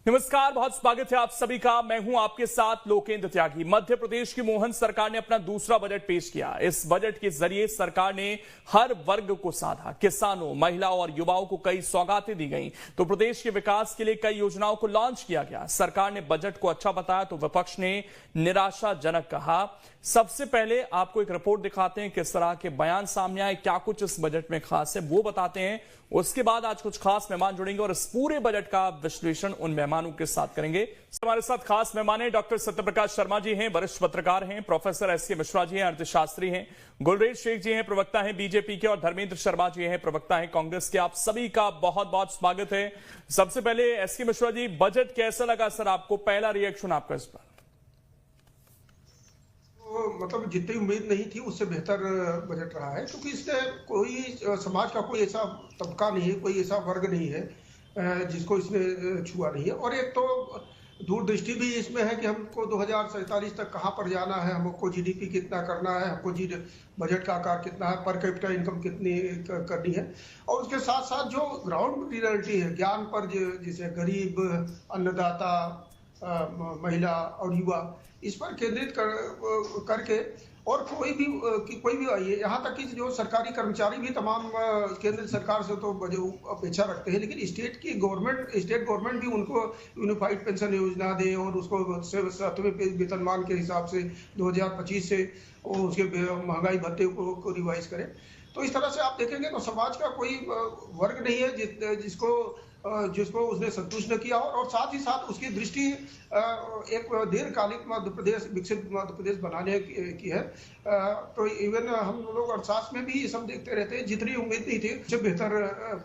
नमस्कार, बहुत स्वागत है आप सभी का। मैं हूं आपके साथ लोकेंद्र त्यागी। मध्य प्रदेश की मोहन सरकार ने अपना दूसरा बजट पेश किया। इस बजट के जरिए सरकार ने हर वर्ग को साधा। किसानों, महिलाओं और युवाओं को कई सौगातें दी गईं, तो प्रदेश के विकास के लिए कई योजनाओं को लॉन्च किया गया। सरकार ने बजट को अच्छा बताया तो विपक्ष ने निराशाजनक कहा। सबसे पहले आपको एक रिपोर्ट दिखाते हैं, किस तरह के बयान सामने आए, क्या कुछ इस बजट में खास है वो बताते हैं। उसके बाद आज कुछ खास मेहमान जुड़ेंगे और इस पूरे बजट का विश्लेषण उन मेहमानों के साथ करेंगे। हमारे साथ खास मेहमान हैं, डॉक्टर सत्यप्रकाश शर्मा जी हैं, वरिष्ठ पत्रकार हैं, प्रोफेसर एसके मिश्रा जी हैं, अर्थशास्त्री हैं, गुलरेज शेख जी हैं, प्रवक्ता हैं बीजेपी के, और धर्मेंद्र शर्मा जी हैं, प्रवक्ता हैं कांग्रेस के। आप सभी का बहुत बहुत स्वागत है। सबसे पहले एसके मिश्रा जी, बजट कैसा लगा सर आपको? पहला रिएक्शन आपका इस पर। मतलब जितनी उम्मीद नहीं थी उससे बेहतर बजट रहा है, क्योंकि इससे कोई समाज का कोई ऐसा तबका नहीं है, कोई ऐसा वर्ग नहीं है जिसको इसने छुआ नहीं है। और एक तो दूरदृष्टि भी इसमें है कि हमको 2047 तक कहाँ पर जाना है, हमको जीडीपी कितना करना है, हमको बजट का आकार कितना है, पर कैपिटा इनकम कितनी करनी है, और उसके साथ साथ जो ग्राउंड रियलिटी है, ज्ञान पर जैसे गरीब, अन्नदाता, महिला और युवा, इस पर केंद्रित करके, और कोई भी यहाँ तक कि जो सरकारी कर्मचारी भी तमाम केंद्र सरकार से तो अपेक्षा रखते हैं, लेकिन स्टेट गवर्नमेंट भी उनको यूनिफाइड पेंशन योजना दे और उसको 7वें वेतनमान के हिसाब से 2025 से उसके महंगाई भत्ते को रिवाइज करे। तो इस तरह से आप देखेंगे तो समाज का कोई वर्ग नहीं है जिसको उसने संतुष्ट न किया, और साथ ही साथ उसकी दृष्टि एक दीर्घकालिक विकसित मध्य प्रदेश बनाने की है। तो इवन हम लोग अर्थशास्त्र में भी ये सब देखते रहते हैं, जितनी उम्मीद नहीं थी उससे बेहतर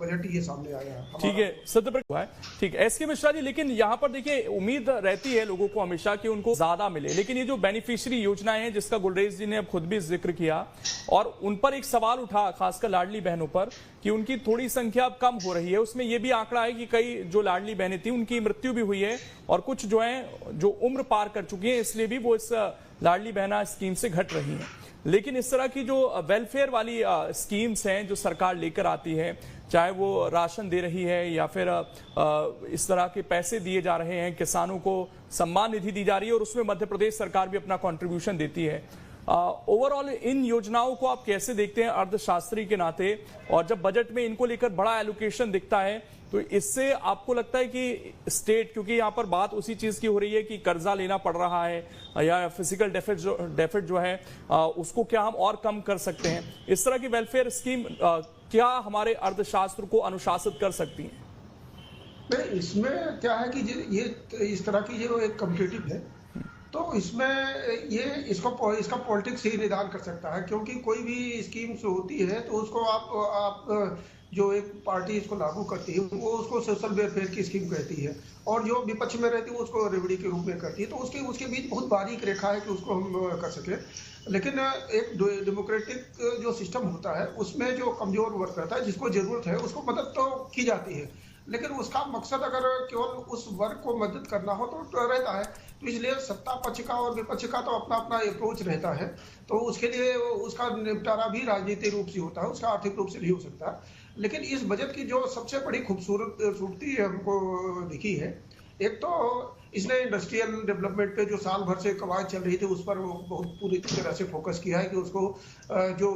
बजट ये सामने आया। ठीक है सत्यप्रकाश, ठीक है एसके मिश्रा जी, लेकिन यहाँ पर देखिए उम्मीद रहती है लोगों को हमेशा कि उनको ज्यादा मिले, लेकिन ये जो बेनिफिशियरी योजनाएं हैं जिसका गुलरेज जी ने अब खुद भी जिक्र किया, और उन पर एक सवाल उठा खासकर लाडली बहनों पर कि उनकी थोड़ी संख्या अब कम हो रही है। उसमें यह भी आंकड़ा है कि कई जो लाडली बहनें थी उनकी मृत्यु भी हुई है, और कुछ जो उम्र पार कर चुकी है, इसलिए भी वो इस लाडली बहना स्कीम से घट रही हैं। लेकिन इस तरह की जो वेलफेयर वाली स्कीम्स हैं जो सरकार लेकर आती है, चाहे वो राशन दे रही है या फिर इस तरह के पैसे दिए जा रहे हैं, किसानों को सम्मान निधि दी जा रही है, और उसमें मध्य प्रदेश सरकार भी अपना कंट्रीब्यूशन देती है। ओवरऑल इन योजनाओं को आप कैसे देखते हैं अर्थशास्त्री के नाते, और जब बजट में इनको लेकर बड़ा एलोकेशन दिखता है तो इससे आपको लगता है कि स्टेट, क्योंकि यहाँ पर बात उसी चीज की हो रही है कि कर्जा लेना पड़ रहा है या फिजिकल डेफिसिट जो है उसको क्या हम और कम कर सकते हैं, इस तरह की वेलफेयर स्कीम क्या हमारे अर्थशास्त्र को अनुशासित कर सकती है? नहीं, इसमें क्या है कि ये इस तरह की जो एक कॉम्पिटिटिव है, तो इसमें इसका पॉलिटिक्स ही निदान कर सकता है, क्योंकि कोई भी स्कीम्स होती है तो उसको आप जो एक पार्टी इसको लागू करती है वो उसको सोशल वेलफेयर की स्कीम कहती है, और जो विपक्ष में रहती है वो उसको रेवड़ी के रूप में करती है। तो उसके बीच बहुत बारीक रेखा है कि उसको हम कर सके। लेकिन एक डेमोक्रेटिक जो सिस्टम होता है उसमें जो कमजोर वर्ग रहता है, जिसको जरूरत है उसको मदद तो की जाती है, लेकिन उसका मकसद अगर केवल उस वर्ग को मदद करना हो तो रहता है। तो इसलिए सत्ता पक्ष का और विपक्ष का तो अपना अपना अप्रोच रहता है, तो उसके लिए उसका निपटारा भी राजनीतिक रूप से होता है, उसका आर्थिक रूप से नहीं हो सकता। लेकिन इस बजट की जो सबसे बड़ी खूबसूरती हमको दिखी है, एक तो इसने इंडस्ट्रियल डेवलपमेंट पे जो साल भर से कवायद चल रही थी उस पर वो बहुत पूरी तरह से फोकस किया है कि उसको जो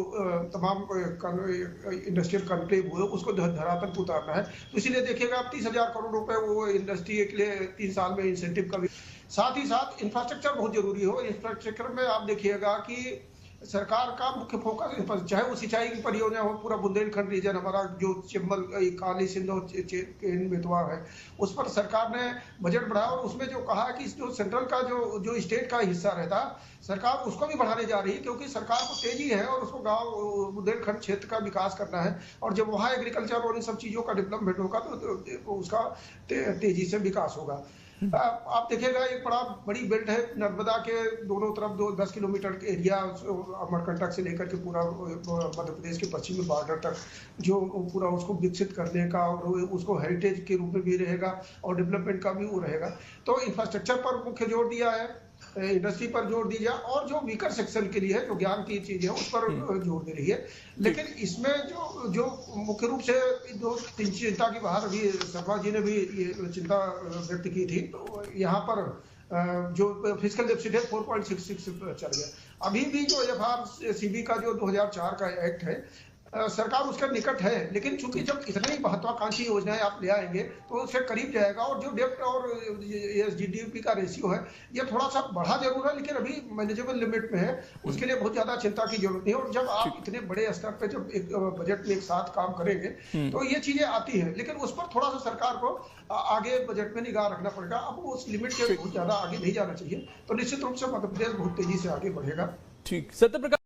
तमाम इंडस्ट्रियल कॉन्क्लेव हुए उसको धरातल पर उतारना है। तो इसीलिए देखिएगा आप 30,000 करोड़ रुपए वो इंडस्ट्री के लिए 3 साल में इंसेंटिव का भी, साथ ही साथ इंफ्रास्ट्रक्चर बहुत जरूरी हो। इंफ्रास्ट्रक्चर में आप देखिएगा कि सरकार का मुख्य फोकस, चाहे वो सिंचाई की परियोजना हो, पूरा बुंदेलखंड रीजन हमारा जो चंबल, काली सिंध और बेतवा है, उस पर सरकार ने बजट बढ़ाया, और उसमें जो कहा कि जो सेंट्रल का जो स्टेट का हिस्सा रहता सरकार उसको भी बढ़ाने जा रही है, क्योंकि सरकार को तेजी है और उसको गांव बुंदेलखंड क्षेत्र का विकास करना है, और जब वहाँ एग्रीकल्चर और इन सब चीजों का डेवलपमेंट होगा तो उसका तेजी से विकास होगा। आप देखिएगा एक बड़ी बेल्ट है नर्मदा के दोनों तरफ, 10 किलोमीटर के एरिया, अमरकंटक से लेकर के पूरा मध्य प्रदेश के पश्चिमी बॉर्डर तक, जो पूरा उसको विकसित करने का और उसको हेरिटेज के रूप में भी रहेगा और डेवलपमेंट का भी वो रहेगा। तो इंफ्रास्ट्रक्चर पर मुख्य जोर दिया है। इंडस्ट्री पर जोर दी जाए और जो वीकर सेक्शन के लिए है, जो ज्ञान की चीजें हैं उस पर जोर दे रही है। लेकिन इसमें जो जो मुख्य रूप से जो चिंता की बाहर अभी शर्मा जी ने भी ये चिंता व्यक्त की थी, तो यहाँ पर जो फिजिकल डेफिसिट है 4.66 चल गया। अभी भी जो FRCB का जो 2004 का एक्ट है, सरकार उसके निकट है, लेकिन चूंकि जब इतनी महत्वाकांक्षी योजनाएं आप ले आएंगे तो उसके करीब जाएगा। और जो डेप्ट और GDP का रेशियो है ये थोड़ा सा बढ़ा जरूर है, लेकिन अभी मैनेजेबल लिमिट में है। उसके लिए बहुत ज्यादा चिंता की जरूरत नहीं है। और जब आप इतने बड़े स्तर पे जब एक बजट में एक साथ काम करेंगे तो ये चीजें आती है, लेकिन उस पर थोड़ा सा सरकार को आगे बजट में निगाह रखना पड़ेगा। अब उस लिमिट के बहुत ज्यादा आगे नहीं जाना चाहिए, तो निश्चित रूप से मध्य प्रदेश बहुत तेजी से आगे बढ़ेगा। ठीक, सत्यप्रकाश